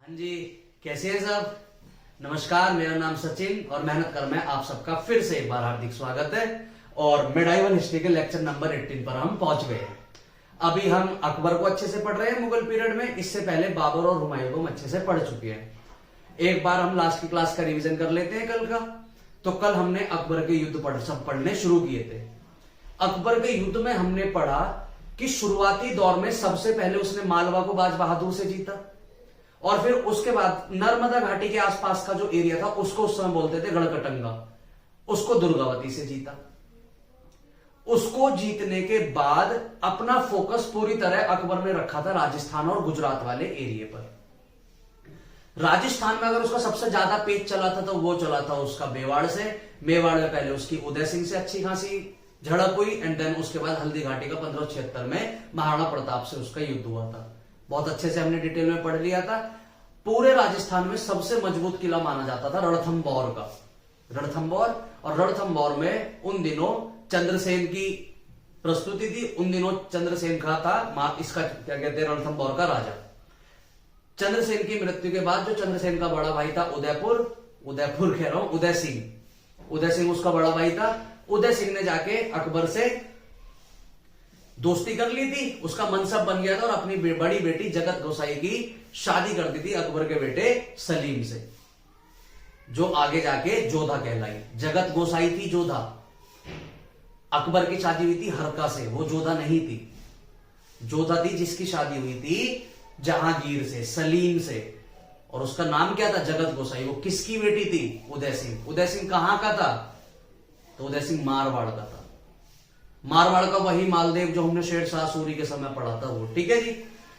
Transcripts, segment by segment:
हाँ जी, कैसे हैं सब। नमस्कार, मेरा नाम सचिन और मेहनत कर में आप सबका फिर से एक बार हार्दिक स्वागत है। और मेडाइवल हिस्ट्री के लेक्चर नंबर 18 पर हम पहुंच गए हैं। अभी हम अकबर को अच्छे से पढ़ रहे हैं मुगल पीरियड में। इससे पहले बाबर और हुमायूं को हम अच्छे से पढ़ चुके हैं। एक बार हम लास्ट की क्लास का रिवीजन कर लेते हैं कल का। तो कल हमने अकबर के युद्ध पढ़ने शुरू किए थे। अकबर के युद्ध में हमने पढ़ा कि शुरुआती दौर में सबसे पहले उसने मालवा को बाज बहादुर से जीता और फिर उसके बाद नर्मदा घाटी के आसपास का जो एरिया था उसको उस समय बोलते थे गढ़कटंगा, उसको दुर्गावती से जीता। उसको जीतने के बाद अपना फोकस पूरी तरह अकबर ने रखा था राजस्थान और गुजरात वाले एरिया पर। राजस्थान में अगर उसका सबसे ज्यादा पेज चला था तो वो चला था उसका मेवाड़ से। मेवाड़ में पहले उसकी उदय सिंह से अच्छी खासी झड़प हुई एंड देन उसके बाद हल्दी घाटी का 1576 में महाराणा प्रताप से उसका युद्ध हुआ था। बहुत अच्छे से हमने डिटेल में पढ़ लिया था। पूरे राजस्थान में सबसे मजबूत किला माना जाता था रणथंबोर का। रणथंबोर में उन दिनों चंद्रसेन की प्रस्तुति थी। उन दिनों चंद्रसेन का था इसका क्या कहते हैं, रणथंबोर का राजा। चंद्रसेन की मृत्यु के बाद जो चंद्रसेन का बड़ा भाई था उदयपुर कह रहा हूं, उदय सिंह उसका बड़ा भाई था। उदय सिंह ने जाके अकबर से दोस्ती कर ली थी, उसका मनसब बन गया था और अपनी बड़ी बेटी जगत गोसाई की शादी कर दी थी अकबर के बेटे सलीम से, जो आगे जाके जोधा कहलाई। जगत गोसाई थी जोधा। अकबर की शादी हुई थी हरका से, वो जोधा नहीं थी। जोधा थी जिसकी शादी हुई थी जहांगीर से, सलीम से, और उसका नाम क्या था, जगत गोसाई। वो किसकी बेटी थी, उदय सिंह। उदय सिंह कहां का था, तो उदय सिंह मारवाड़ का था। मारवाड़ का वही मालदेव जो हमने शेरशाह सूरी के समय पढ़ा था वो। ठीक है जी,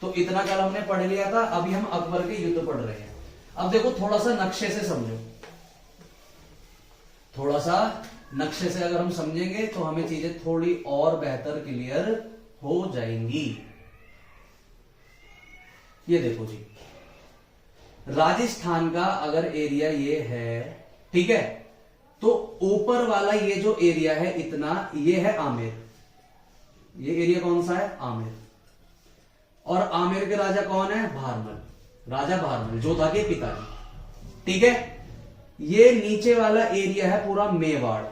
तो इतना कल हमने पढ़ लिया था। अभी हम अकबर के युद्ध पढ़ रहे हैं। अब देखो थोड़ा सा नक्शे से समझो। थोड़ा सा नक्शे से अगर हम समझेंगे तो हमें चीजें थोड़ी और बेहतर क्लियर हो जाएंगी। ये देखो जी, राजस्थान का अगर एरिया ये है, ठीक है, तो ऊपर वाला ये जो एरिया है इतना, ये है आमेर। ये एरिया कौन सा है, आमेर। और आमेर के राजा कौन है, भारमल। राजा भारमल जोधा के पिताजी। ठीक है, ये नीचे वाला एरिया है पूरा मेवाड़।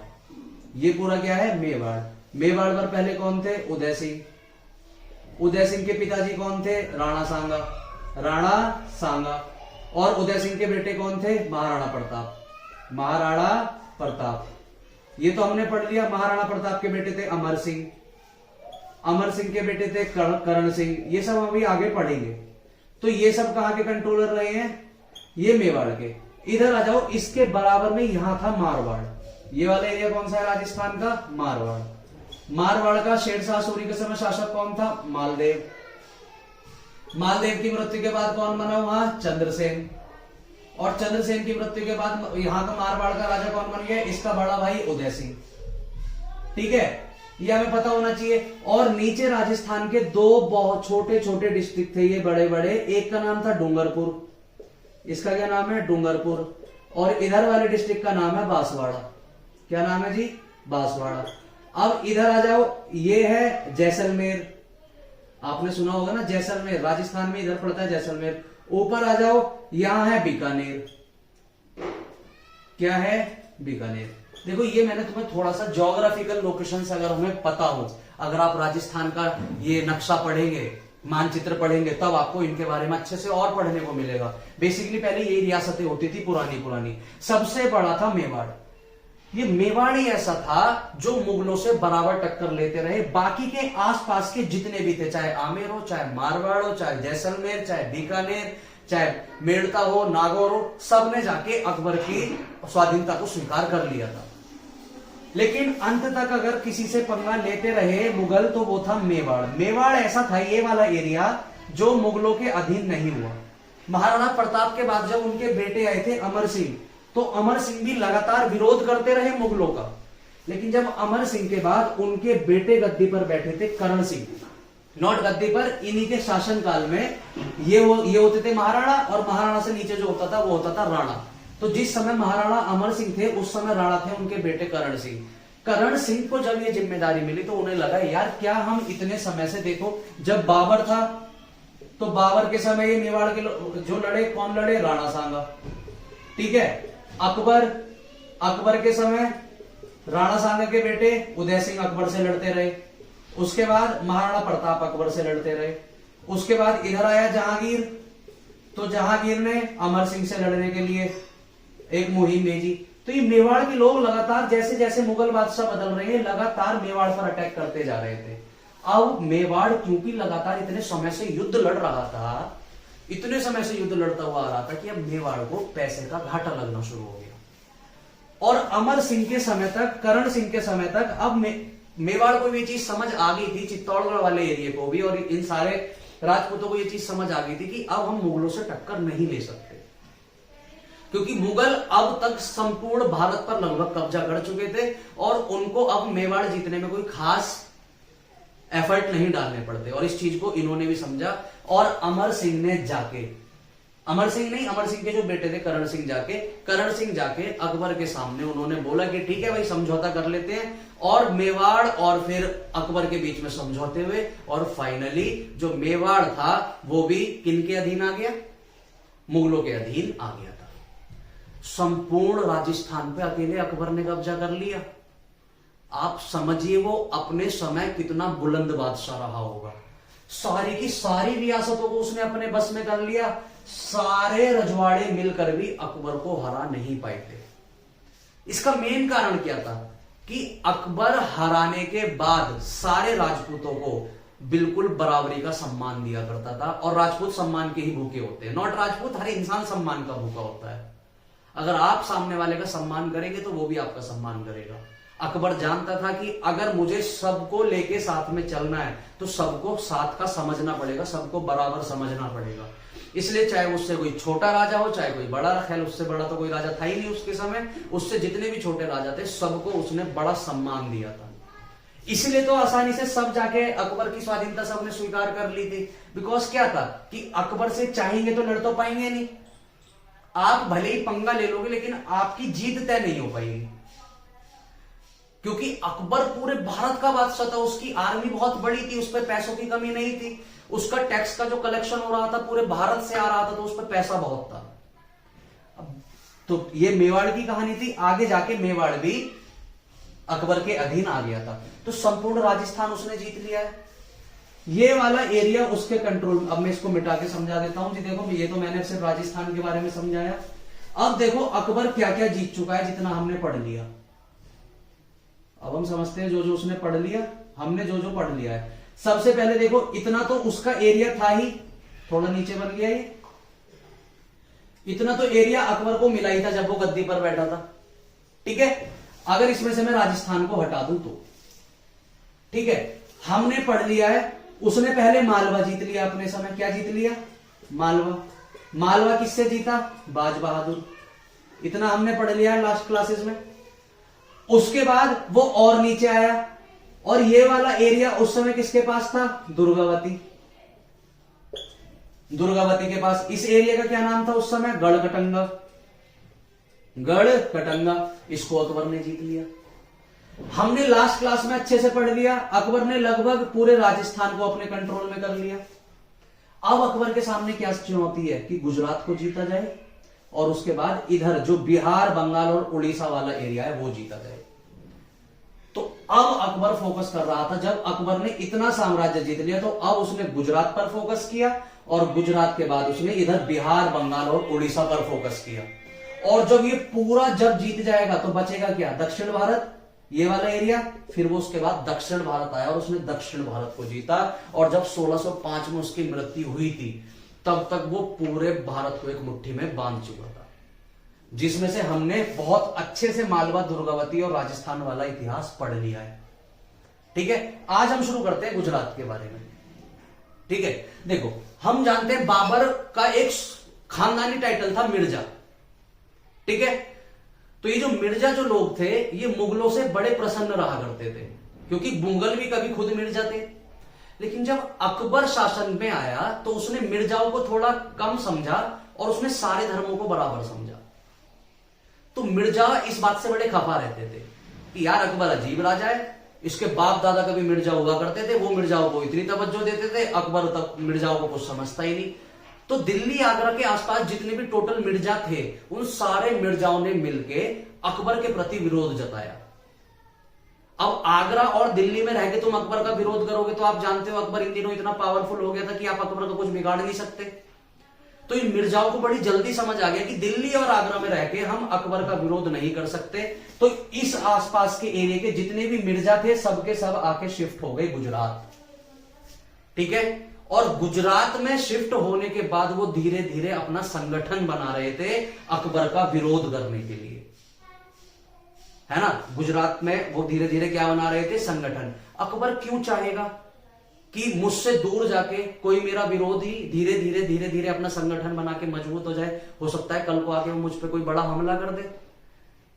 ये पूरा क्या है, मेवाड़। मेवाड़ पर पहले कौन थे, उदय सिंह। उदय सिंह के पिताजी कौन थे, राणा सांगा। और उदय सिंह के बेटे कौन थे, महाराणा प्रताप। ये तो हमने पढ़ लिया। महाराणा प्रताप के बेटे थे अमर सिंह के बेटे थे करण सिंह। ये सब हम अभी आगे पढ़ेंगे। तो ये सब कहां के कंट्रोलर रहे हैं, ये मेवाड़ के। इधर आ जाओ, इसके बराबर में यहां था मारवाड़। ये वाला एरिया कौन सा है राजस्थान का, मारवाड़ का शेरशाह सूरी के समय शासक कौन था, मालदेव की मृत्यु के बाद कौन बना वहां, चंद्रसेन। और चंद्रसेन की मृत्यु के बाद यहां का मारवाड़ का राजा कौन बन गया, इसका बड़ा भाई उदय सिंह। ठीक है, ये हमें पता होना चाहिए। और नीचे राजस्थान के दो बहुत छोटे छोटे डिस्ट्रिक्ट थे, ये बड़े बड़े। एक का नाम था डूंगरपुर, इसका क्या नाम है, डूंगरपुर। और इधर वाले डिस्ट्रिक्ट का नाम है बांसवाड़ा। क्या नाम है जी, बांसवाड़ा। अब इधर आ जाओ, ये है जैसलमेर। आपने सुना होगा ना जैसलमेर, राजस्थान में इधर पड़ता है जैसलमेर। ऊपर आ जाओ, यहां है बीकानेर। क्या है, बीकानेर। देखो ये मैंने तुम्हें थोड़ा सा ज्योग्राफिकल लोकेशन से अगर हमें पता हो, अगर आप राजस्थान का ये नक्शा पढ़ेंगे, मानचित्र पढ़ेंगे, तब आपको इनके बारे में अच्छे से और पढ़ने को मिलेगा। बेसिकली पहले ये रियासतें होती थी पुरानी। सबसे बड़ा था मेवाड़। ये मेवाड़ ही ऐसा था जो मुगलों से बराबर टक्कर लेते रहे। बाकी के आसपास के जितने भी थे, चाहे आमेर हो, चाहे मारवाड़ हो, चाहे जैसलमेर, चाहे बीकानेर, चाहे मेड़ता हो, नागौर हो, सबने जाके अकबर की स्वाधीनता को स्वीकार कर लिया था। लेकिन अंत तक अगर किसी से पंगा लेते रहे मुगल, तो वो था मेवाड़। मेवाड़ ऐसा था, ये वाला एरिया, जो मुगलों के अधीन नहीं हुआ। महाराणा प्रताप के बाद जब उनके बेटे आए थे अमर सिंह, तो अमर सिंह भी लगातार विरोध करते रहे मुगलों का। लेकिन जब अमर सिंह के बाद उनके बेटे गद्दी पर बैठे थे करण सिंह, नॉट गद्दी पर, इन्हीं के शासनकाल में ये होते थे महाराणा, और महाराणा से नीचे जो होता था वो होता था राणा। तो जिस समय महाराणा अमर सिंह थे उस समय राणा थे उनके बेटे करण सिंह। करण सिंह को जब ये जिम्मेदारी मिली तो उन्हें लगा यार क्या हम इतने समय से, देखो जब बाबर था तो बाबर के समय ये मेवाड़ के जो लड़े, कौन लड़े? राणा सांगा। ठीक है। अकबर के समय राणा सांगा के बेटे उदय सिंह अकबर से लड़ते रहे। उसके बाद महाराणा प्रताप अकबर से लड़ते रहे। उसके बाद इधर आया जहांगीर, तो जहांगीर ने अमर सिंह से लड़ने के लिए एक मुहिम भेजी। तो ये मेवाड़ के लोग लगातार जैसे जैसे मुगल बादशाह बदल रहे हैं, लगातार मेवाड़ पर अटैक करते जा रहे थे। अब मेवाड़ क्योंकि लगातार इतने समय से युद्ध लड़ रहा था, इतने समय से युद्ध लड़ता हुआ आ रहा था कि अब मेवाड़ को पैसे का घाटा लगना शुरू हो गया। और अमर सिंह के समय तक, करण सिंह के समय तक अब मेवाड़ को ये चीज समझ आ गई थी, चित्तौड़गढ़ वाले एरिया को भी और इन सारे राजपूतों को ये चीज समझ आ गई थी कि अब हम मुगलों से टक्कर नहीं ले सकते, क्योंकि मुगल अब तक संपूर्ण भारत पर लगभग कब्जा कर चुके थे और उनको अब मेवाड़ जीतने में कोई खास एफर्ट नहीं डालने पड़ते। और इस चीज को इन्होंने भी समझा और अमर सिंह ने जाके, अमर सिंह के जो बेटे थे करण सिंह जाके अकबर के सामने उन्होंने बोला कि ठीक है भाई, समझौता कर लेते हैं। और मेवाड़ और फिर अकबर के बीच में समझौते हुए और फाइनली जो मेवाड़ था वो भी किनके अधीन आ गया? मुगलों के अधीन आ गया था। संपूर्ण राजस्थान पे अकेले अकबर ने कब्जा कर लिया। आप समझिए वो अपने समय कितना बुलंद बादशाह रहा होगा। सारी की सारी रियासतों को उसने अपने बस में कर लिया। सारे रजवाड़े मिलकर भी अकबर को हरा नहीं पाए थे। इसका मेन कारण क्या था कि अकबर हराने के बाद सारे राजपूतों को बिल्कुल बराबरी का सम्मान दिया करता था। और राजपूत सम्मान के ही भूखे होते हैं, नॉट राजपूत, हर इंसान सम्मान का भूखा होता है। अगर आप सामने वाले का सम्मान करेंगे तो वो भी आपका सम्मान करेगा। अकबर जानता था कि अगर मुझे सबको लेके साथ में चलना है तो सबको साथ का समझना पड़ेगा, सबको बराबर समझना पड़ेगा। इसलिए चाहे उससे कोई छोटा राजा हो चाहे कोई बड़ा, खैर उससे बड़ा तो कोई राजा था ही नहीं उसके समय, उससे जितने भी छोटे राजा थे सबको उसने बड़ा सम्मान दिया था। इसलिए तो आसानी से सब जाके अकबर की स्वाधीनता सबने स्वीकार कर ली थी। बिकॉज क्या था कि अकबर से चाहेंगे तो लड़ तो पाएंगे नहीं, आप भले ही पंगा ले लोगे लेकिन आपकी जीत तय नहीं हो पाएगी, क्योंकि अकबर पूरे भारत का बादशाह था। उसकी आर्मी बहुत बड़ी थी, उस पर पैसों की कमी नहीं थी। उसका टैक्स का जो कलेक्शन हो रहा था पूरे भारत से आ रहा था, तो उस पर पैसा बहुत था। तो ये मेवाड़ की कहानी थी। आगे जाके मेवाड़ भी अकबर के अधीन आ गया था। तो संपूर्ण राजस्थान उसने जीत लिया है। ये वाला एरिया उसके कंट्रोल। अब मैं इसको मिटा के समझा देता हूं जी। देखो ये तो मैंने सिर्फ राजस्थान के बारे में समझाया। अब देखो अकबर क्या क्या जीत चुका है, जितना हमने पढ़ लिया। अब हम समझते हैं जो जो उसने पढ़ लिया, हमने जो जो पढ़ लिया है। सबसे पहले देखो इतना तो उसका एरिया था ही, थोड़ा नीचे बन गया ये। इतना तो एरिया अकबर को मिला ही था जब वो गद्दी पर बैठा था। ठीक है, अगर इसमें से मैं राजस्थान को हटा दूं तो ठीक है। हमने पढ़ लिया है उसने पहले मालवा जीत लिया अपने समय। क्या जीत लिया? मालवा। मालवा किससे जीता? बाज बहादुर। इतना हमने पढ़ लिया है लास्ट क्लासेस में। उसके बाद वो और नीचे आया और ये वाला एरिया उस समय किसके पास था? दुर्गावती। दुर्गावती के पास। इस एरिया का क्या नाम था उस समय? गढ़कटंगा। गढ़कटंगा। इसको अकबर ने जीत लिया। हमने लास्ट क्लास में अच्छे से पढ़ लिया, अकबर ने लगभग पूरे राजस्थान को अपने कंट्रोल में कर लिया। अब अकबर के सामने क्या चुनौती है कि गुजरात को जीता जाए और उसके बाद इधर जो बिहार, बंगाल और उड़ीसा वाला एरिया है वो जीता जाए। तो अब अकबर फोकस कर रहा था, जब अकबर ने इतना साम्राज्य जीत लिया तो अब उसने गुजरात पर फोकस किया और गुजरात के बाद उसने इधर बिहार, बंगाल और उड़ीसा पर फोकस किया। और जब ये पूरा जब जीत जाएगा तो बचेगा क्या? दक्षिण भारत, ये वाला एरिया। फिर वो उसके बाद दक्षिण भारत आया और उसने दक्षिण भारत को जीता। और जब 1605 में उसकी मृत्यु हुई थी तब तक वो पूरे भारत को एक मुट्ठी में बांध चुका था, जिसमें से हमने बहुत अच्छे से मालवा, दुर्गावती और राजस्थान वाला इतिहास पढ़ लिया है। ठीक है, आज हम शुरू करते हैं गुजरात के बारे में। ठीक है, देखो हम जानते हैं बाबर का एक खानदानी टाइटल था मिर्जा। ठीक है, तो ये जो मिर्जा जो लोग थे ये मुगलों से बड़े प्रसन्न रहा करते थे, क्योंकि मुगल भी कभी खुद मिर्जा थे। लेकिन जब अकबर शासन में आया तो उसने मिर्जाओं को थोड़ा कम समझा और उसने सारे धर्मों को बराबर समझा। तो मिर्जा इस बात से बड़े खफा रहते थे कि यार अकबर अजीब राजा है, इसके बाप दादा कभी मिर्जा हुआ करते थे, वो मिर्जाओं को इतनी तवज्जो देते थे, अकबर तक मिर्जाओं को कुछ समझता ही नहीं। तो दिल्ली आगरा के आसपास जितने भी टोटल मिर्जा थे, उन सारे मिर्जाओं ने मिलके अकबर के प्रति विरोध जताया। अब आगरा और दिल्ली में रह के तुम अकबर का विरोध करोगे तो आप जानते हो अकबर इन दिनों इतना पावरफुल हो गया था कि आप अकबर का कुछ बिगाड़ नहीं सकते। तो इन मिर्जाओं को बड़ी जल्दी समझ आ गया कि दिल्ली और आगरा में रह के हम अकबर का विरोध नहीं कर सकते। तो इस आसपास के एरिया के जितने भी मिर्जा थे सबके सब आके शिफ्ट हो गए गुजरात। ठीक है, और गुजरात में शिफ्ट होने के बाद वो धीरे धीरे अपना संगठन बना रहे थे अकबर का विरोध करने के लिए, है ना। गुजरात में वो धीरे धीरे क्या बना रहे थे, संगठन। अकबर क्यों चाहेगा कि मुझसे दूर जाके कोई मेरा विरोधी धीरे धीरे धीरे धीरे अपना संगठन बना के मजबूत हो जाए, हो सकता है कल को आके वो मुझ पर कोई बड़ा हमला कर दे।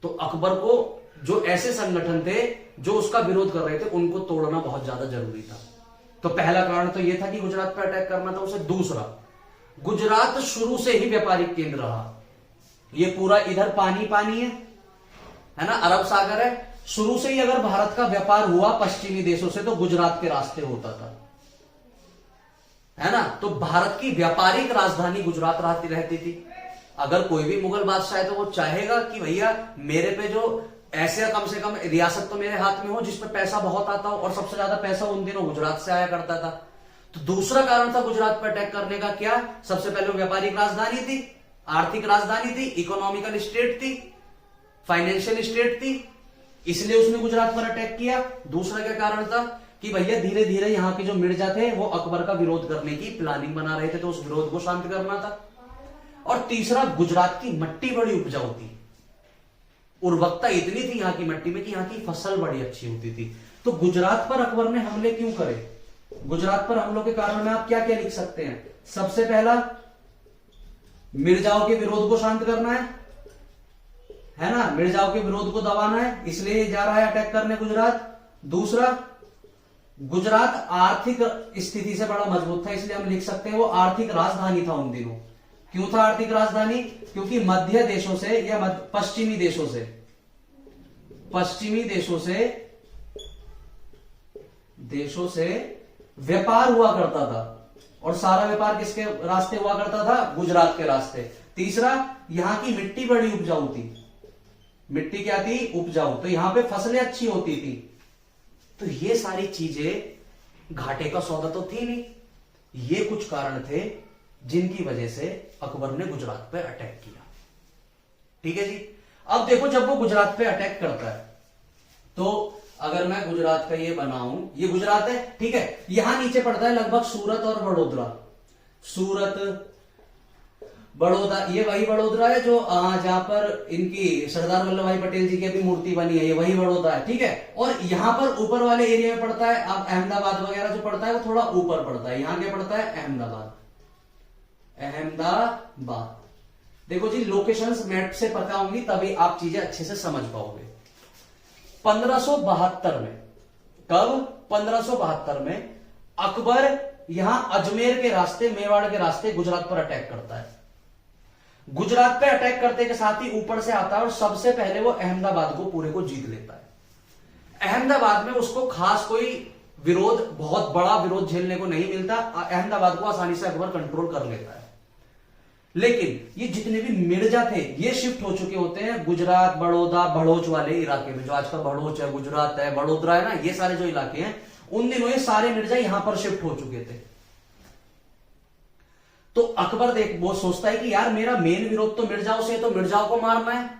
तो अकबर को जो ऐसे संगठन थे जो उसका विरोध कर रहे थे उनको तोड़ना बहुत ज्यादा जरूरी था। तो पहला कारण तो यह था कि गुजरात पर अटैक करना था उसे। दूसरा, गुजरात शुरू से ही व्यापारिक केंद्र रहा। ये पूरा इधर पानी पानी है ना, अरब सागर है। शुरू से ही अगर भारत का व्यापार हुआ पश्चिमी देशों से तो गुजरात के रास्ते होता था, है ना। तो भारत की व्यापारिक राजधानी गुजरात रहती थी। अगर कोई भी मुगल बादशाह है तो वो चाहेगा कि भैया मेरे पे जो ऐसे कम से कम रियासत तो मेरे हाथ में हो जिसपे पैसा बहुत आता हो, और सबसे ज्यादा पैसा उन दिनों गुजरात से आया करता था। तो दूसरा कारण था गुजरात पर अटैक करने का क्या, सबसे पहले व्यापारिक राजधानी थी, आर्थिक राजधानी थी, इकोनॉमिकल स्टेट थी, फाइनेंशियल स्टेट थी, इसलिए उसने गुजरात पर अटैक किया। दूसरा क्या कारण था कि भैया धीरे धीरे यहाँ के जो मिर्जा थे वो अकबर का विरोध करने की प्लानिंग बना रहे थे, तो उस विरोध को शांत करना था। और तीसरा, गुजरात की मिट्टी बड़ी उपजाऊ थी, उर्वरकता इतनी थी यहाँ की मिट्टी में कि यहाँ की फसल बड़ी अच्छी होती थी। तो गुजरात पर अकबर ने हमले क्यों करे, गुजरात पर हमलों के कारण में आप क्या क्या लिख सकते हैं। सबसे पहला, मिर्जाओं के विरोध को शांत करना है ना, मिर्जाओं के विरोध को दबाना है, इसलिए जा रहा है अटैक करने गुजरात। दूसरा, गुजरात आर्थिक स्थिति से बड़ा मजबूत था, इसलिए हम लिख सकते हैं वो आर्थिक राजधानी था उन दिनों। क्यों था आर्थिक राजधानी, क्योंकि मध्य देशों से या पश्चिमी देशों से व्यापार हुआ करता था, और सारा व्यापार किसके रास्ते हुआ करता था, गुजरात के रास्ते। तीसरा, यहां की मिट्टी बड़ी उपजाऊ थी, मिट्टी क्या थी, उपजाऊ, तो यहां पे फसलें अच्छी होती थी। तो ये सारी चीजें घाटे का सौदा तो थी नहीं। ये कुछ कारण थे जिनकी वजह से अकबर ने गुजरात पे अटैक किया। ठीक है जी। अब देखो, जब वो गुजरात पे अटैक करता है तो अगर मैं गुजरात का ये बनाऊं, ये गुजरात है, ठीक है, यहां नीचे पड़ता है लगभग सूरत और वडोदरा। सूरत, बड़ौदा, ये वही बड़ोदरा है जो जहां पर इनकी सरदार वल्लभ भाई पटेल जी की अभी मूर्ति बनी है, ये वही बड़ौदा है। ठीक है, और यहां पर ऊपर वाले एरिया में पड़ता है, अब अहमदाबाद वगैरह जो पड़ता है वो थोड़ा ऊपर पड़ता है। यहां क्या पड़ता है, अहमदाबाद। देखो जी, लोकेशंस मैप से पता होंगी तभी आप चीजें अच्छे से समझ पाओगे। 1572 में, कब, 1572 में अकबर यहां अजमेर के रास्ते, मेवाड़ के रास्ते गुजरात पर अटैक करता है। गुजरात पे अटैक करते के साथ ही ऊपर से आता है और सबसे पहले वो अहमदाबाद को पूरे को जीत लेता है। अहमदाबाद में उसको खास कोई विरोध, बहुत बड़ा विरोध झेलने को नहीं मिलता, अहमदाबाद को आसानी से अकबर कंट्रोल कर लेता है। लेकिन ये जितने भी मिर्जा थे ये शिफ्ट हो चुके होते हैं गुजरात, बड़ौदा, भड़ोच वाले इलाके में, जो आज का भड़ोच है, गुजरात है, बड़ोदरा है ना, ये सारे जो इलाके हैं, उन दिनों ये सारे मिर्जा यहां पर शिफ्ट हो चुके थे। तो अकबर वो सोचता है कि यार मेरा मेन विरोध तो मिर्जाओं से है, तो मिर्जाओं को मारना है।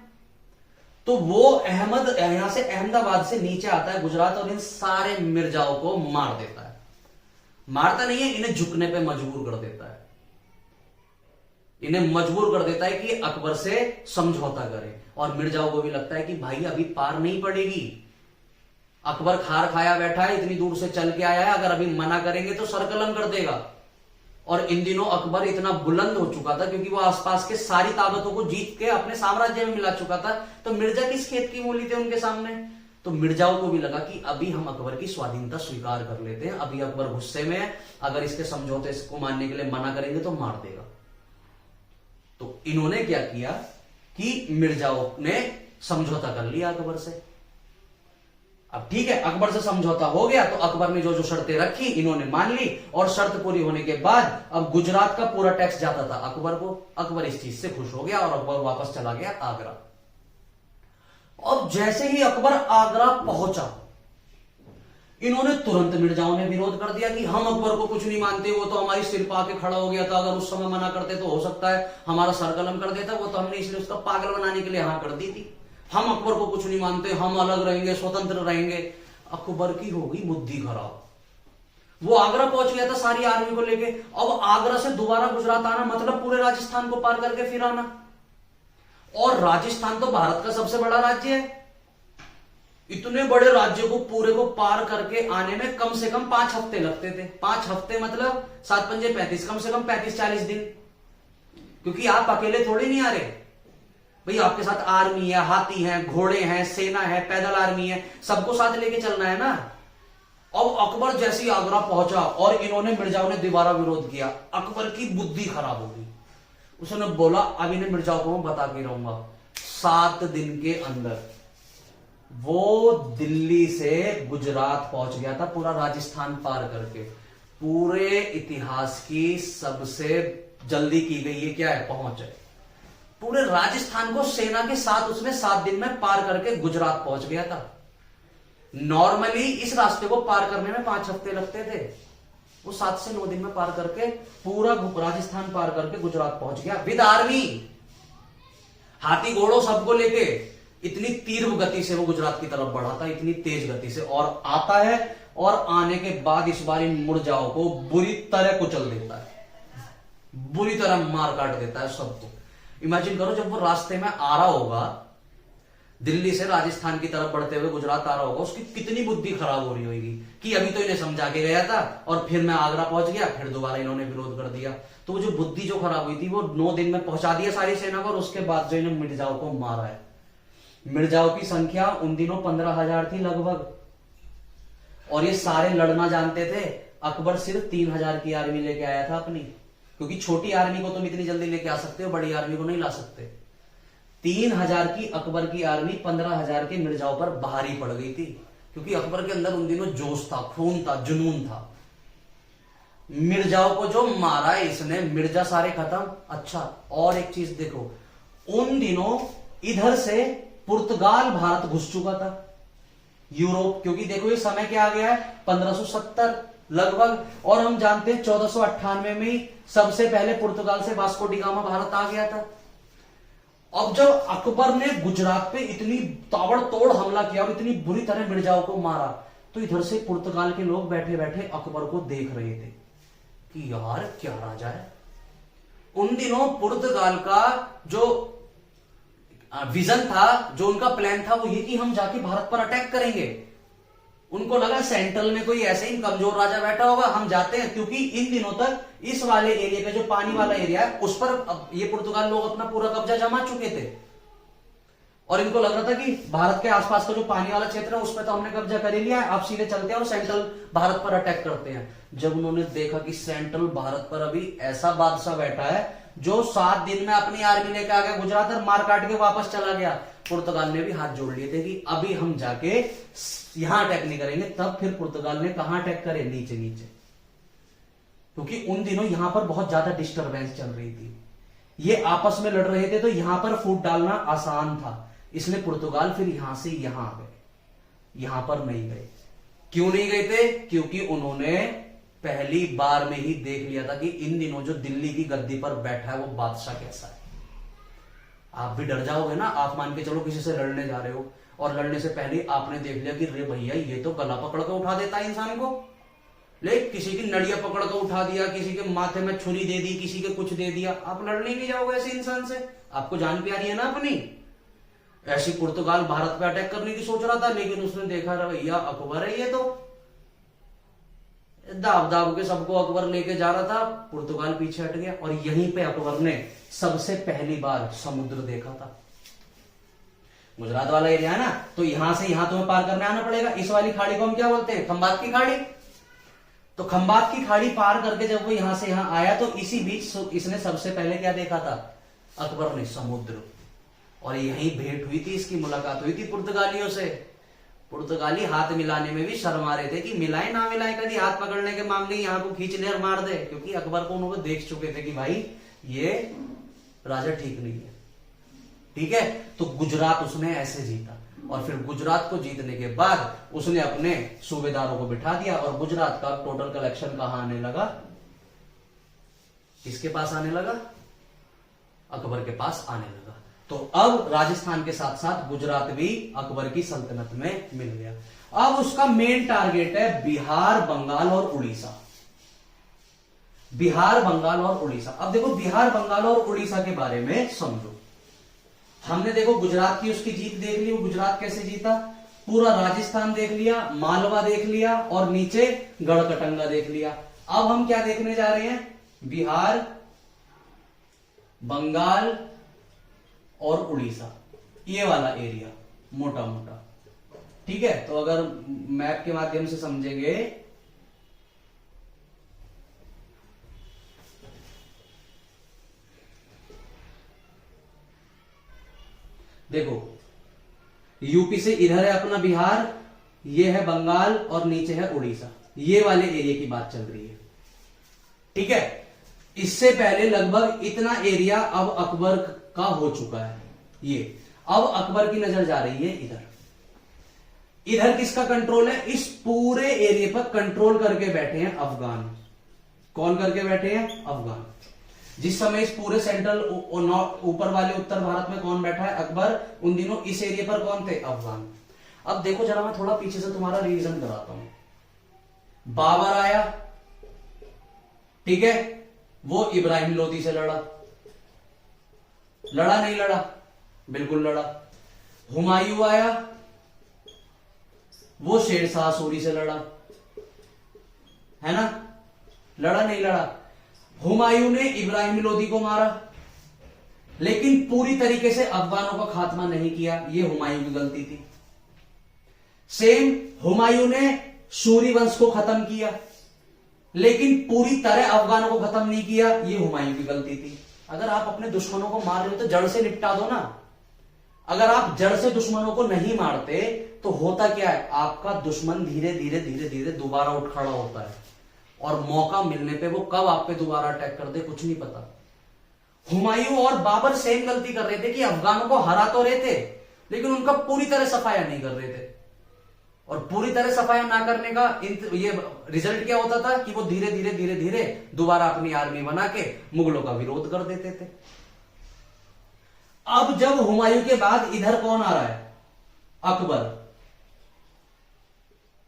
तो वो यहां से अहमदाबाद से नीचे आता है गुजरात और इन सारे मिर्जाओं को मार देता है। मारता नहीं है, इन्हें झुकने पे मजबूर कर देता है, इन्हें मजबूर कर देता है कि अकबर से समझौता करे। और मिर्जाओं को भी लगता है कि भाई अभी पार नहीं पड़ेगी, अकबर खार खाया बैठा है, इतनी दूर से चल के आया है, अगर अभी मना करेंगे तो सरकलम कर देगा। और इन दिनों अकबर इतना बुलंद हो चुका था क्योंकि वो आसपास के सारी ताकतों को जीत के अपने साम्राज्य में मिला चुका था, तो मिर्जा किस खेत की मूली थे उनके सामने। तो मिर्जाओं को भी लगा कि अभी हम अकबर की स्वाधीनता स्वीकार कर लेते हैं, अभी अकबर गुस्से में है, अगर इसके समझौते को मानने के लिए मना करेंगे तो मार देगा। तो इन्होंने क्या किया कि मिर्जाओं ने समझौता कर लिया अकबर से। अब ठीक है, अकबर से समझौता हो गया तो अकबर ने जो जो शर्तें रखी इन्होंने मान ली, और शर्त पूरी होने के बाद अब गुजरात का पूरा टैक्स जाता था अकबर को। अकबर इस चीज से खुश हो गया और अकबर वापस चला गया आगरा। अब जैसे ही अकबर आगरा पहुंचा, इन्होंने तुरंत मिर्जाओं ने विरोध कर दिया कि हम अकबर को कुछ नहीं मानते, वो तो हमारी सिर पा के खड़ा हो गया था, अगर उस समय मना करते तो हो सकता है हमारा सर कलम कर देता, वो तो हमने इसलिए उसका पागल बनाने के लिए हाँ कर दी थी, हम अकबर को कुछ नहीं मानते, हम अलग रहेंगे, स्वतंत्र रहेंगे। अकबर की हो गई बुद्धि खराब, वो आगरा पहुंच गया था सारी आर्मी को लेके। अब आगरा से दोबारा गुजरात आना मतलब पूरे राजस्थान को पार करके फिर आना, और राजस्थान तो भारत का सबसे बड़ा राज्य है। इतने बड़े राज्य को पूरे को पार करके आने में कम से कम 5 हफ्ते लगते थे। 5 हफ्ते मतलब 7 पंजे 35, कम से कम 35-40 दिन, क्योंकि आप अकेले थोड़े नहीं आ रहे भाई, आपके साथ आर्मी है, हाथी है, घोड़े हैं, सेना है, पैदल आर्मी है, सबको साथ लेके चलना है ना। अब अकबर जैसे ही आगरा पहुंचा और इन्होंने मिर्जाओं ने दोबारा विरोध किया, अकबर की बुद्धि खराब हो गई। उसने बोला अब इन्हें मिर्जाओं को मैं बता के रहूंगा। 7 दिन के अंदर वो दिल्ली से गुजरात पहुंच गया था, पूरा राजस्थान पार करके। पूरे इतिहास की सबसे जल्दी की गई ये क्या है, पहुंच है। पूरे राजस्थान को सेना के साथ उसने 7 दिन में पार करके गुजरात पहुंच गया था। नॉर्मली इस रास्ते को पार करने में 5 हफ्ते लगते थे, वो 7 से 9 दिन में पार करके पूरा राजस्थान पार करके गुजरात पहुंच गया विद आर्मी, हाथी घोड़ों सबको लेके। इतनी तीव्र गति से वो गुजरात की तरफ बढ़ा था, इतनी तेज गति से, और आता है और आने के बाद इस बार इन मुरजाओं को बुरी तरह कुचल देता है, बुरी तरह मार काट देता है सबको। इमेजिन करो जब वो रास्ते में आ रहा होगा, दिल्ली से राजस्थान की तरफ बढ़ते हुए गुजरात आ रहा होगा, उसकी कितनी बुद्धि खराब हो रही होगी कि अभी तो इन्हें समझा के गया था और फिर मैं आगरा पहुंच गया, फिर दोबारा इन्होंने विरोध कर दिया। तो वो जो बुद्धि जो खराब हुई थी वो 9 दिन में पहुंचा दिया सारी सेना को, और उसके बाद जो इन्हें मिर्जाओं को मारा है। मिर्जाओं की संख्या उन दिनों 15,000 थी लगभग, और ये सारे लड़ना जानते थे। अकबर सिर्फ 3,000 की आर्मी लेके आया था अपनी, क्योंकि छोटी आर्मी को तुम इतनी जल्दी लेके आ सकते हो, बड़ी आर्मी को नहीं ला सकते। 3,000 की अकबर की आर्मी 15,000 के मिर्जाओं पर भारी पड़ गई थी, क्योंकि अकबर के अंदर उन दिनों जोश था, खून था, जुनून था। मिर्जाओं को जो मारा है इसने, मिर्जा सारे खत्म। अच्छा, और एक चीज देखो, उन दिनों इधर से पुर्तगाल भारत घुस चुका था, यूरोप, क्योंकि देखो ये समय क्या आ गया है 1570 लगभग, और हम जानते हैं 1498 में ही सबसे पहले पुर्तगाल से वास्को डी गामा भारत आ गया था। अब जब अकबर ने गुजरात पे इतनी ताबड़तोड़ हमला किया और इतनी बुरी तरह मिर्जाओं को मारा, तो इधर से पुर्तगाल के लोग बैठे बैठे अकबर को देख रहे थे कि यार क्या राजा है। उन दिनों पुर्तगाल का जो विजन था, जो उनका प्लान था, वो ये कि हम जाके भारत पर अटैक करेंगे। उनको लगा सेंट्रल में कोई ऐसे ही कमजोर राजा बैठा होगा, हम जाते हैं, क्योंकि इन दिनों तक इस वाले एरिया पे जो पानी वाला एरिया है उस पर ये पुर्तगाल लोग अपना पूरा कब्जा जमा चुके थे, और इनको लग रहा था कि भारत के आसपास का जो पानी वाला क्षेत्र है उस पर तो हमने कब्जा कर ही लिया है, अब सीधे चलते हैं और सेंट्रल भारत पर अटैक करते हैं। जब उन्होंने देखा कि सेंट्रल भारत पर अभी ऐसा बादशाह बैठा है जो 7 दिन में अपनी आर्मी लेकर आ गया गुजरात और मार काट के वापस चला गया, पुर्तगाल ने भी हाथ जोड़ लिए थे कि अभी हम जाके यहां अटैक नहीं करेंगे। तब फिर पुर्तगाल ने कहां अटैक करे, नीचे नीचे, क्योंकि उन दिनों यहां पर बहुत ज्यादा डिस्टरबेंस चल रही थी, ये आपस में लड़ रहे थे, तो यहां पर फूट डालना आसान था, इसलिए पुर्तगाल फिर यहां से यहां आ गए, यहां पर नहीं गए। क्यों नहीं गए थे? क्योंकि उन्होंने पहली बार में ही देख लिया था कि इन दिनों जो दिल्ली की गद्दी पर बैठा है वो बादशाह कैसा है। आप भी डर जाओगे ना, आप मान के चलो किसी से लड़ने जा रहे हो और लड़ने से पहले आपने देख लिया कि रे भैया ये तो गला पकड़ के उठा देता है इंसान को, लेकिन किसी की नड़िया पकड़ के उठा दिया, किसी के माथे में छुरी दे दी, किसी के कुछ दे दिया, आप लड़ने नहीं जाओगे ऐसे इंसान से, आपको जान प्यारी है ना अपनी। ऐसी पुर्तगाल भारत पे अटैक करने की सोच रहा था, लेकिन उसने देखा भैया अकबर है, ये तो दाब दाब के सबको अकबर लेके जा रहा था, पुर्तगाल पीछे हट गया, और यहीं पे अकबर ने सबसे पहली बार समुद्र देखा था। गुजरात वाला एरिया है ना, तो यहां से यहां तुम्हें पार करने आना पड़ेगा। इस वाली खाड़ी को हम क्या बोलते हैं? खंबात की खाड़ी। तो खंबात की खाड़ी पार करके जब वो यहां से यहां आया, तो इसी बीच इसने सबसे पहले क्या देखा था? अकबर ने समुद्र। और यहीं भेंट हुई थी, इसकी मुलाकात हुई थी पुर्तगालियों से। पुर्तगाली हाथ मिलाने में भी शर्मा रहे थे कि मिलाए ना मिलाए, कभी हाथ पकड़ने के मामले यहाँ को खींच ले और मार दे, क्योंकि अकबर को उन्होंने देख चुके थे कि भाई ये राजा ठीक नहीं है। ठीक है, तो गुजरात उसने ऐसे जीता, और फिर गुजरात को जीतने के बाद उसने अपने सूबेदारों को बिठा दिया, और गुजरात का टोटल कलेक्शन कहां आने लगा? किसके पास आने लगा? अकबर के पास आने लगा। तो अब राजस्थान के साथ साथ गुजरात भी अकबर की सल्तनत में मिल गया। अब उसका मेन टारगेट है बिहार, बंगाल और उड़ीसा। बिहार, बंगाल और उड़ीसा। अब देखो बिहार, बंगाल और उड़ीसा के बारे में समझो। हमने देखो गुजरात की उसकी जीत देख ली, वो गुजरात कैसे जीता, पूरा राजस्थान देख लिया, मालवा देख लिया, और नीचे गढ़कटंगा देख लिया। अब हम क्या देखने जा रहे हैं? बिहार, बंगाल और उड़ीसा, ये वाला एरिया मोटा मोटा। ठीक है, तो अगर मैप के माध्यम से समझेंगे, देखो यूपी से इधर है अपना बिहार, ये है बंगाल और नीचे है उड़ीसा, ये वाले एरिया की बात चल रही है। ठीक है, इससे पहले लगभग इतना एरिया अब अकबर का हो चुका है। ये अब अकबर की नजर जा रही है इधर। इधर किसका कंट्रोल है? इस पूरे एरिया पर कंट्रोल करके बैठे हैं अफगान। कौन करके बैठे हैं? अफगान। जिस समय इस पूरे सेंट्रल ऊपर वाले उत्तर भारत में कौन बैठा है? अकबर। उन दिनों इस एरिया पर कौन थे? अफगान। अब देखो जरा, मैं थोड़ा पीछे से तुम्हारा रिवीजन कराता हूं। बाबर आया, ठीक है, वो इब्राहिम लोदी से लड़ा नहीं लड़ा? बिल्कुल लड़ा। हुमायूं आया, वो शेर शाह सूरी से लड़ा, है ना? लड़ा नहीं लड़ा? हुमायूं ने इब्राहिम लोदी को मारा, लेकिन पूरी तरीके से अफगानों का खात्मा नहीं किया, ये हुमायूं की गलती थी। सेम हुमायूं ने सूरी वंश को खत्म किया, लेकिन पूरी तरह अफगानों को खत्म नहीं किया, ये हुमायूं की गलती थी। अगर आप अपने दुश्मनों को मार रहे हो तो जड़ से निपटा दो ना। अगर आप जड़ से दुश्मनों को नहीं मारते तो होता क्या है? आपका दुश्मन धीरे धीरे धीरे धीरे दोबारा उठ खड़ा होता है, और मौका मिलने पे वो कब आप पे दोबारा अटैक कर दे कुछ नहीं पता। हुमायूं और बाबर सेम गलती कर रहे थे कि अफगानों को हरा तो रहे थे, लेकिन उनका पूरी तरह सफाया नहीं कर रहे थे। और पूरी तरह सफाया ना करने का ये रिजल्ट क्या होता था कि वो धीरे धीरे धीरे धीरे दोबारा अपनी आर्मी बना के मुगलों का विरोध कर देते थे। अब जब हुमायूं के बाद इधर कौन आ रहा है? अकबर।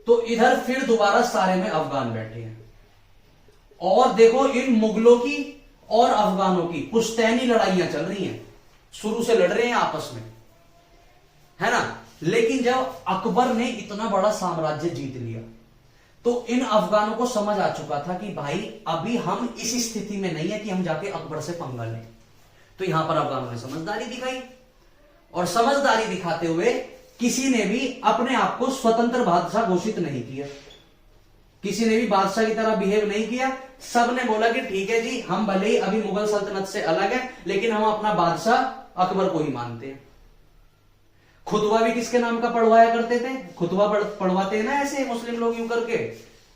तो इधर फिर दोबारा सारे में अफगान बैठे हैं, और देखो इन मुगलों की और अफगानों की पुश्तैनी लड़ाइयां चल रही हैं, शुरू से लड़ रहे हैं आपस में, है ना? लेकिन जब अकबर ने इतना बड़ा साम्राज्य जीत लिया तो इन अफगानों को समझ आ चुका था कि भाई अभी हम इस स्थिति में नहीं है कि हम जाके अकबर से पंगा लें। तो यहां पर अफगानों ने समझदारी दिखाई, और समझदारी दिखाते हुए किसी ने भी अपने आप को स्वतंत्र बादशाह घोषित नहीं किया, किसी ने भी बादशाह की तरह बिहेव नहीं किया। सबने बोला कि ठीक है जी, हम भले ही अभी मुगल सल्तनत से अलग हैं, लेकिन हम अपना बादशाह अकबर को ही मानते हैं। खुतबा भी किसके नाम का पढ़वाया करते थे? खुतबा पढ़वाते हैं ना ऐसे मुस्लिम लोग यूं करके,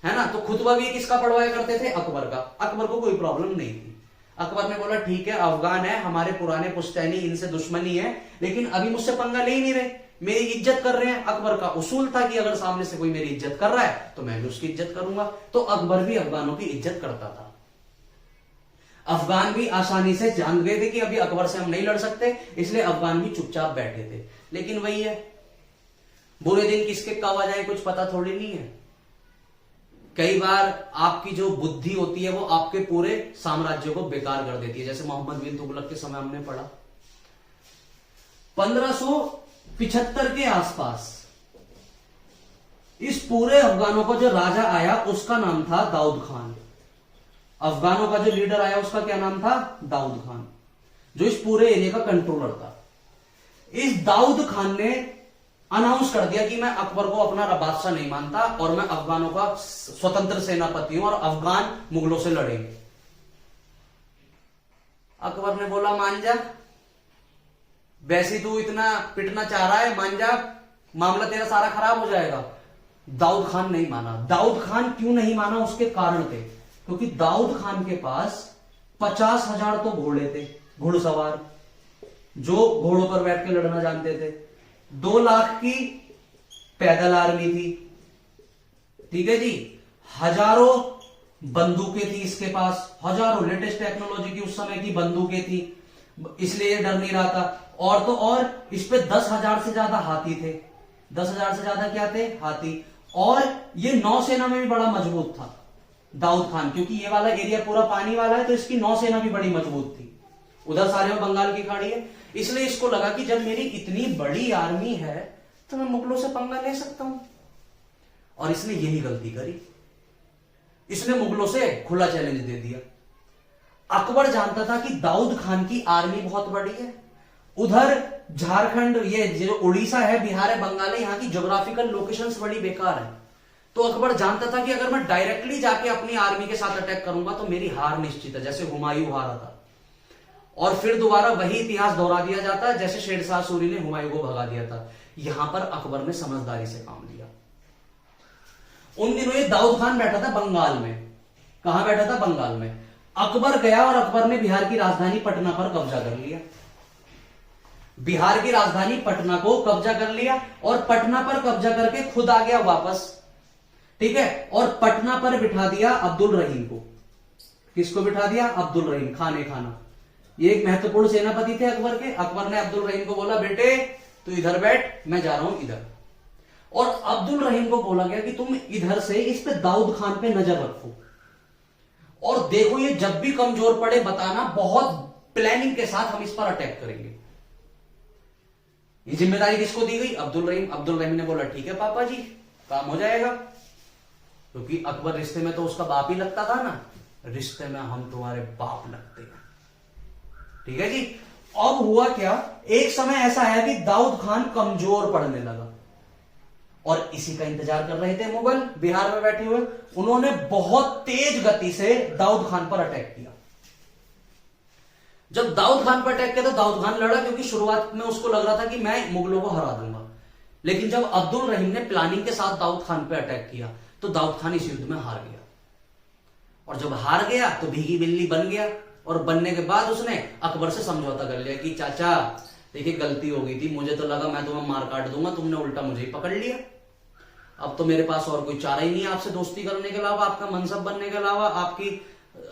है ना? तो खुतबा भी किसका पढ़वाया करते थे? अकबर का। अकबर को कोई प्रॉब्लम नहीं थी। अकबर ने बोला ठीक है, अफगान है, हमारे पुराने पुश्तैनी, इनसे दुश्मनी है, लेकिन अभी मुझसे पंगा ले ही नहीं रहे, मेरी इज्जत कर रहे हैं। अकबर का उसूल था कि अगर सामने से कोई मेरी इज्जत कर रहा है तो मैं भी उसकी इज्जत करूंगा। तो अकबर भी अफगानों की इज्जत करता था। अफगान भी आसानी से जान गए थे कि अभी अकबर से हम नहीं लड़ सकते, इसलिए अफगान भी चुपचाप बैठे थे। लेकिन वही है, बुरे दिन किसके कब आ जाए कुछ पता थोड़ी नहीं है। कई बार आपकी जो बुद्धि होती है वो आपके पूरे साम्राज्य को बेकार कर देती है, जैसे मोहम्मद बिन तुगलक के समय हमने पढ़ा। 1575 के आसपास इस पूरे अफगानों का जो राजा आया उसका नाम था दाऊद खान। अफगानों का जो लीडर आया उसका क्या नाम था? दाऊद खान, जो इस पूरे एरिया का कंट्रोलर था। इस दाऊद खान ने अनाउंस कर दिया कि मैं अकबर को अपना बादशाह नहीं मानता और मैं अफगानों का स्वतंत्र सेनापति हूं और अफगान मुगलों से लड़ेंगे। अकबर ने बोला मान जा, वैसे तू इतना पिटना चाह रहा है, मान जा, मामला तेरा सारा खराब हो जाएगा। दाऊद खान नहीं माना। दाऊद खान क्यों नहीं माना, उसके कारण थे, क्योंकि दाऊद खान के पास 50,000 तो घोड़े थे, घुड़सवार जो घोड़ों पर बैठ के लड़ना जानते थे। 2 लाख की पैदल आर्मी थी, ठीक है जी। हजारों बंदूकें थी इसके पास, हजारों लेटेस्ट टेक्नोलॉजी की उस समय की बंदूकें थी, इसलिए ये डर नहीं रहा था। और तो और इस पे 10,000 से ज्यादा हाथी थे। 10,000 से ज्यादा क्या थे, हाथी। और ये नौसेना में भी बड़ा मजबूत था दाऊद खान, क्योंकि ये वाला एरिया पूरा पानी वाला है, तो इसकी नौसेना भी बड़ी मजबूत थी। उधर सारे में बंगाल की खाड़ी है, इसलिए इसको लगा कि जब मेरी इतनी बड़ी आर्मी है तो मैं मुगलों से पंगा ले सकता हूं। और इसने यही गलती करी, इसने मुगलों से खुला चैलेंज दे दिया। अकबर जानता था कि दाऊद खान की आर्मी बहुत बड़ी है, उधर झारखंड, ये जो उड़ीसा है, बिहार है, बंगाल है, यहां की ज्योग्राफिकल लोकेशंस बड़ी बेकार है। तो अकबर जानता था कि अगर मैं डायरेक्टली जाके अपनी आर्मी के साथ अटैक करूंगा तो मेरी हार निश्चित है, जैसे हुमायूं हारा था। और फिर दोबारा वही इतिहास दोहरा दिया जाता है जैसे शेरशाह सूरी ने हुमायूं को भगा दिया था। यहां पर अकबर ने समझदारी से काम लिया। उन दिनों ये दाऊद खान बैठा था बंगाल में। कहां बैठा था, बंगाल में। अकबर गया और अकबर ने बिहार की राजधानी पटना पर कब्जा कर लिया। बिहार की राजधानी पटना को कब्जा कर लिया और पटना पर कब्जा करके खुद आ गया वापस, ठीक है। और पटना पर बिठा दिया अब्दुल रहीम को। किसको बिठा दिया, अब्दुल रहीम, खाने खाना। ये एक महत्वपूर्ण सेनापति थे अकबर के। अकबर ने अब्दुल रहीम को बोला, बेटे तू इधर बैठ, मैं जा रहा हूं इधर। और अब्दुल रहीम को बोला गया कि तुम इधर से इस पे दाऊद खान पे नजर रखो और देखो ये जब भी कमजोर पड़े बताना, बहुत प्लानिंग के साथ हम इस पर अटैक करेंगे। ये जिम्मेदारी किसको दी गई, अब्दुल रहीम। अब्दुल रहीम ने बोला ठीक है पापा जी, काम हो जाएगा, क्योंकि अकबर रिश्ते में तो उसका बाप ही लगता था ना, रिश्ते में हम तुम्हारे बाप लगते हैं, ठीक है जी। अब हुआ क्या, एक समय ऐसा है कि दाऊद खान कमजोर पड़ने लगा और इसी का इंतजार कर रहे थे मुगल बिहार में बैठे हुए। उन्होंने बहुत तेज गति से दाऊद खान पर अटैक किया। जब दाऊद खान पर अटैक किया तो दाऊद खान लड़ा, क्योंकि शुरुआत में उसको लग रहा था कि मैं मुगलों को हरा दूंगा। लेकिन जब अब्दुल रहीम ने प्लानिंग के साथ दाऊद खान पर अटैक किया तो दाऊद खान इस युद्ध में हार गया। और जब हार गया तो भीगी बिल्ली बन गया, और बनने के बाद उसने अकबर से समझौता कर लिया कि चाचा देखिए गलती हो गई थी, मुझे तो लगा मैं तुम्हें मार काट दूंगा, तुमने उल्टा मुझे ही पकड़ लिया। अब तो मेरे पास और कोई चारा ही नहीं है आपसे दोस्ती करने के अलावा, आपका मनसब बनने के अलावा,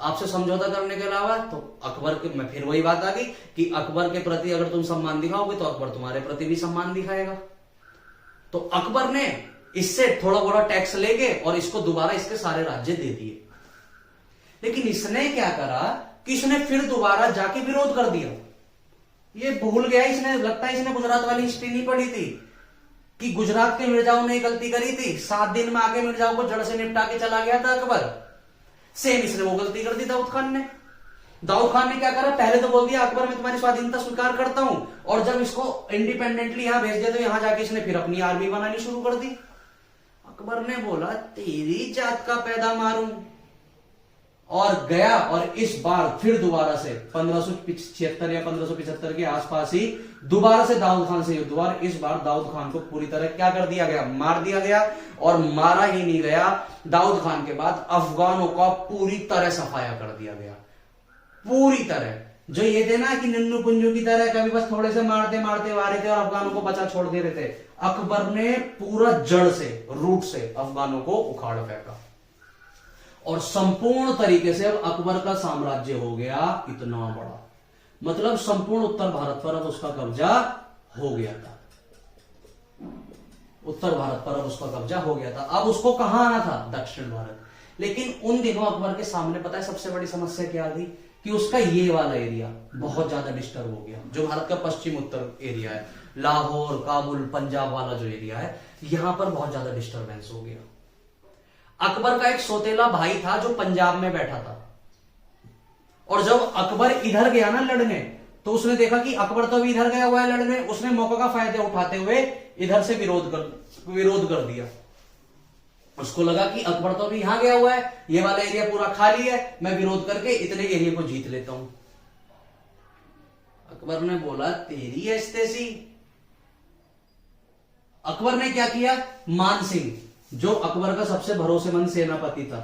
आपसे समझौता करने के अलावा। तो अकबर के में फिर वही बात आ गई कि अकबर के प्रति अगर तुम सम्मान दिखाओगे तो अकबर तुम्हारे प्रति भी सम्मान दिखाएगा। तो अकबर ने इससे थोड़ा बड़ा टैक्स लेके और इसको दोबारा इसके सारे राज्य दे दिए। लेकिन इसने क्या करा कि इसने फिर दोबारा जाके विरोध कर दिया। ये भूल गया, इसने, लगता है इसने गुजरात वाली हिस्ट्री नहीं पढ़ी थी कि गुजरात के मिर्जाओं ने गलती करी थी, 7 दिन में आके मिर्जाओं को जड़ से निपटा के चला गया था अकबर। सेम इसने वो गलती कर दी दाऊद खान ने। दाऊद खान ने क्या करा, पहले तो बोल दिया अकबर मैं तुम्हारी स्वाधीनता स्वीकार करता हूं, और जब इसको इंडिपेंडेंटली यहां भेज दिया तो यहां जाके इसने फिर अपनी आर्मी बनानी शुरू कर दी। अकबर ने बोला तेरी जात का पैदा मारूं, और गया। और इस बार फिर दोबारा से 1576 या 1575 के आसपास ही दोबारा से दाऊद खान से युद्ध हुआ। इस बार दाऊद खान को पूरी तरह क्या कर दिया गया, मार दिया गया। और मारा ही नहीं गया, दाऊद खान के बाद अफगानों का पूरी तरह सफाया कर दिया गया, पूरी तरह। जो ये थे ना कि नन्नू पुंजू की तरह कभी बस थोड़े से मारते मारते आ रहे थे और अफगानों को बचा छोड़ दे रहे थे, अकबर ने पूरा जड़ से, रूट से अफगानों को उखाड़ फेंका। और संपूर्ण तरीके से अब अकबर का साम्राज्य हो गया इतना बड़ा, मतलब संपूर्ण उत्तर भारत पर अब उसका कब्जा हो गया था। उत्तर भारत पर अब उसका कब्जा हो गया था। अब उसको कहां आना था, दक्षिण भारत। लेकिन उन दिनों अकबर के सामने पता है सबसे बड़ी समस्या क्या थी, कि उसका ये वाला एरिया बहुत ज्यादा डिस्टर्ब हो गया, जो भारत का पश्चिम उत्तर एरिया है, लाहौर, काबुल, पंजाब वाला जो एरिया है, यहां पर बहुत ज्यादा डिस्टर्बेंस हो गया। अकबर का एक सौतेला भाई था जो पंजाब में बैठा था, और जब अकबर इधर गया ना लड़ने, तो उसने देखा कि अकबर तो अभी इधर गया हुआ है लड़ने, उसने मौका का फायदा उठाते हुए इधर से विरोध कर दिया। उसको लगा कि अकबर तो अभी यहां गया हुआ है, ये वाला एरिया पूरा खाली है, मैं विरोध करके इतने एरिया को जीत लेता हूं। अकबर ने बोला तेरी ऐसी, अकबर ने क्या किया, मान सिंह जो अकबर का सबसे भरोसेमंद सेनापति था,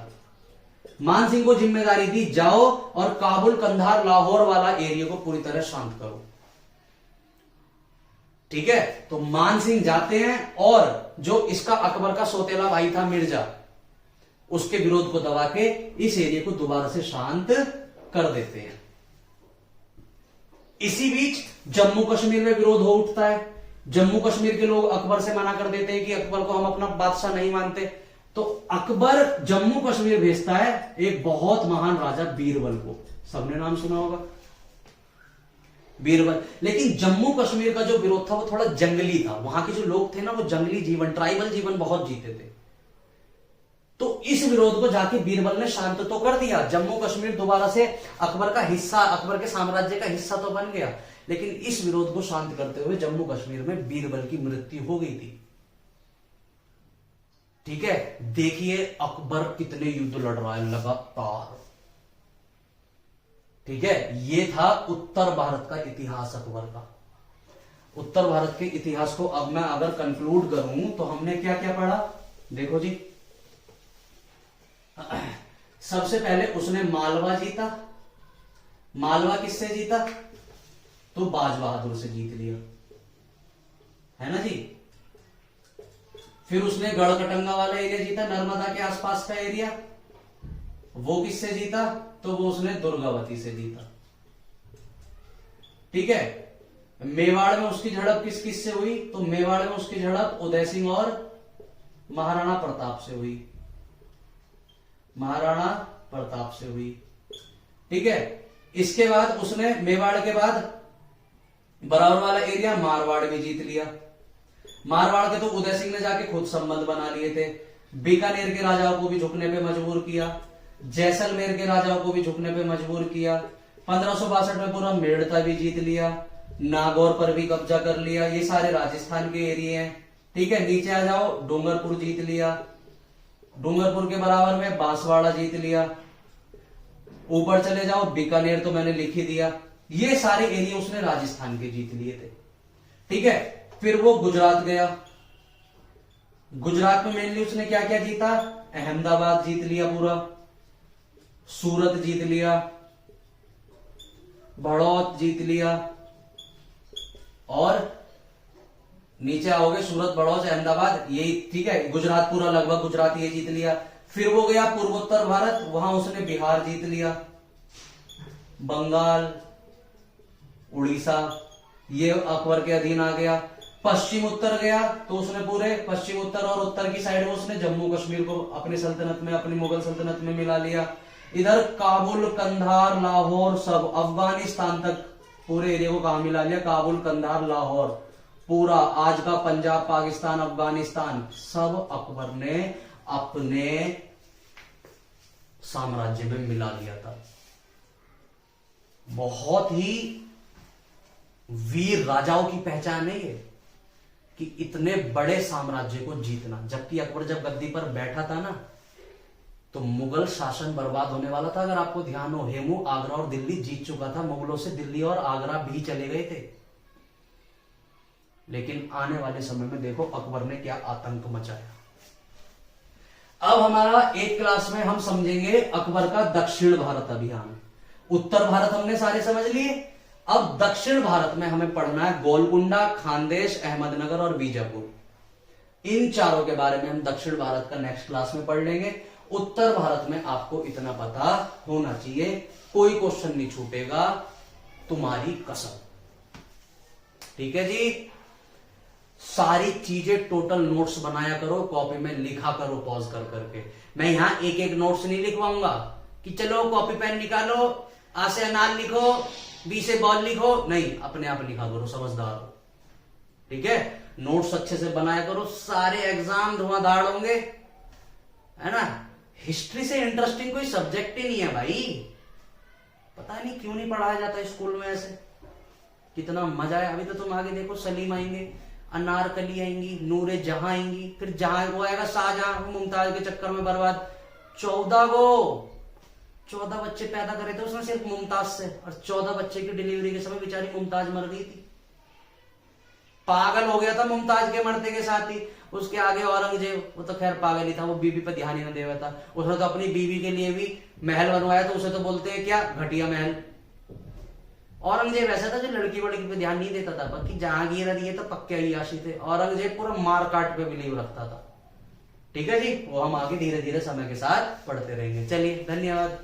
मान सिंह को जिम्मेदारी दी, जाओ और काबुल, कंधार, लाहौर वाला एरिया को पूरी तरह शांत करो। ठीक है, तो मान सिंह जाते हैं और जो इसका अकबर का सौतेला भाई था मिर्जा, उसके विरोध को दबा के इस एरिया को दोबारा से शांत कर देते हैं। इसी बीच जम्मू कश्मीर में विरोध हो उठता है। जम्मू कश्मीर के लोग अकबर से मना कर देते हैं कि अकबर को हम अपना बादशाह नहीं मानते। तो अकबर जम्मू कश्मीर भेजता है एक बहुत महान राजा बीरबल को, सबने नाम सुना होगा बीरबल। लेकिन जम्मू कश्मीर का जो विरोध था वो थोड़ा जंगली था, वहां के जो लोग थे ना वो जंगली जीवन, ट्राइबल जीवन बहुत जीते थे। तो इस विरोध को जाके बीरबल ने शांत तो कर दिया, जम्मू कश्मीर दोबारा से अकबर का हिस्सा, अकबर के साम्राज्य का हिस्सा तो बन गया। लेकिन इस विरोध को शांत करते हुए जम्मू कश्मीर में बीरबल की मृत्यु हो गई थी। ठीक है, देखिए अकबर कितने युद्ध लड़ रहा है लगातार। ठीक है, ये था उत्तर भारत का इतिहास अकबर का। उत्तर भारत के इतिहास को अब मैं अगर कंक्लूड करूं तो हमने क्या क्या पढ़ा, देखो जी। सबसे पहले उसने मालवा जीता। मालवा किससे जीता, तो बाज बहादुर से जीत लिया, है ना जी। फिर उसने गढ़कटंगा वाला एरिया जीता, नर्मदा के आसपास का एरिया, वो किससे जीता, तो वो उसने दुर्गावती से जीता। ठीक है, मेवाड़ में उसकी झड़प किस किस से हुई, तो मेवाड़ में उसकी झड़प उदय सिंह और महाराणा प्रताप से हुई, महाराणा प्रताप से हुई। ठीक है, इसके बाद उसने मेवाड़ के बाद बराबर वाला एरिया मारवाड़ भी जीत लिया। मारवाड़ के तो उदय सिंह ने जाके खुद संबंध बना लिए थे। बीकानेर के राजाओं को भी झुकने पे मजबूर किया, जैसलमेर के राजाओं को भी झुकने पे मजबूर किया। 1562 में पूरा मेड़ता भी जीत लिया, नागौर पर भी कब्जा कर लिया। ये सारे राजस्थान के एरिया हैं। ठीक है, नीचे आ जाओ, डूंगरपुर जीत लिया, डूंगरपुर के बराबर में बांसवाड़ा जीत लिया। ऊपर चले जाओ, बीकानेर तो मैंने लिख ही दिया। ये सारे एरिया उसने राजस्थान के जीत लिए थे। ठीक है, फिर वो गुजरात गया। गुजरात में मेनली उसने क्या क्या जीता, अहमदाबाद जीत लिया पूरा, सूरत जीत लिया, बड़ौत जीत लिया, और नीचे आओगे सूरत, बड़ौत, अहमदाबाद, यही। ठीक है, गुजरात पूरा लगभग गुजरात ये जीत लिया। फिर वो गया पूर्वोत्तर भारत, वहां उसने बिहार जीत लिया, बंगाल, उड़ीसा, ये अकबर के अधीन आ गया। पश्चिम उत्तर गया तो उसने पूरे पश्चिम उत्तर और उत्तर की साइड में उसने जम्मू कश्मीर को अपनी सल्तनत में, अपनी मुगल सल्तनत में मिला लिया। इधर काबुल, कंधार, लाहौर, सब अफगानिस्तान तक पूरे एरिया को कहा मिला लिया, काबुल, कंधार, लाहौर, पूरा आज का पंजाब, पाकिस्तान, अफगानिस्तान, सब अकबर ने अपने साम्राज्य में मिला लिया था। बहुत ही वीर राजाओं की पहचान है ये, कि इतने बड़े साम्राज्य को जीतना। जबकि अकबर जब गद्दी पर बैठा था ना, तो मुगल शासन बर्बाद होने वाला था। अगर आपको ध्यान हो, हेमू आगरा और दिल्ली जीत चुका था, मुगलों से दिल्ली और आगरा भी चले गए थे। लेकिन आने वाले समय में देखो अकबर ने क्या आतंक मचाया। अब हमारा एक क्लास में हम समझेंगे अकबर का दक्षिण भारत अभियान। उत्तर भारत हमने सारे समझ लिए, अब दक्षिण भारत में हमें पढ़ना है गोलकुंडा, खानदेश, अहमदनगर और बीजापुर। इन चारों के बारे में हम दक्षिण भारत का नेक्स्ट क्लास में पढ़ लेंगे। उत्तर भारत में आपको इतना पता होना चाहिए, कोई क्वेश्चन नहीं छूटेगा, तुम्हारी कसम। ठीक है जी, सारी चीजें टोटल नोट्स बनाया करो, कॉपी में लिखा करो पॉज कर करके। मैं यहां एक एक नोट्स नहीं लिखवाऊंगा कि चलो कॉपी पेन निकालो, आ से अनार लिखो, बी से बॉल लिखो, नहीं, अपने आप लिखा करो, समझदार हो। ठीक है, नोट्स अच्छे से बनाया करो, सारे एग्जाम धुआंधार होंगे, है ना। हिस्ट्री से इंटरेस्टिंग कोई सब्जेक्ट ही नहीं है भाई, पता नहीं क्यों नहीं पढ़ाया जाता स्कूल में ऐसे। कितना मजा है। अभी तो तुम आगे देखो, सलीम आएंगे, अनारकली आएंगी, नूरे जहां आएंगी, फिर जहां वो आएगा शाहजहां, मुमताज के चक्कर में बर्बाद। 14 बच्चे पैदा करे थे उसने सिर्फ मुमताज से, और 14 बच्चे की डिलीवरी के समय बेचारी मुमताज मर गई थी। पागल हो गया था मुमताज के मरते के साथ ही। उसके आगे औरंगजेब, वो तो खैर पागल ही था, वो बीवी पे ध्यान ही न देवा था। उसने तो अपनी बीवी के लिए भी महल बनवाया, तो उसे तो बोलते हैं क्या, घटिया महल। औरंगजेब ऐसा था जो लड़की वड़की पे ध्यान नहीं देता था, बाकी जहांगीर ये तो पक्के अय्याशी थे। औरंगजेब पूरा मारकाट पे बिलीव रखता था। ठीक है जी, वो हम आगे धीरे धीरे समय के साथ पढ़ते रहेंगे। चलिए, धन्यवाद।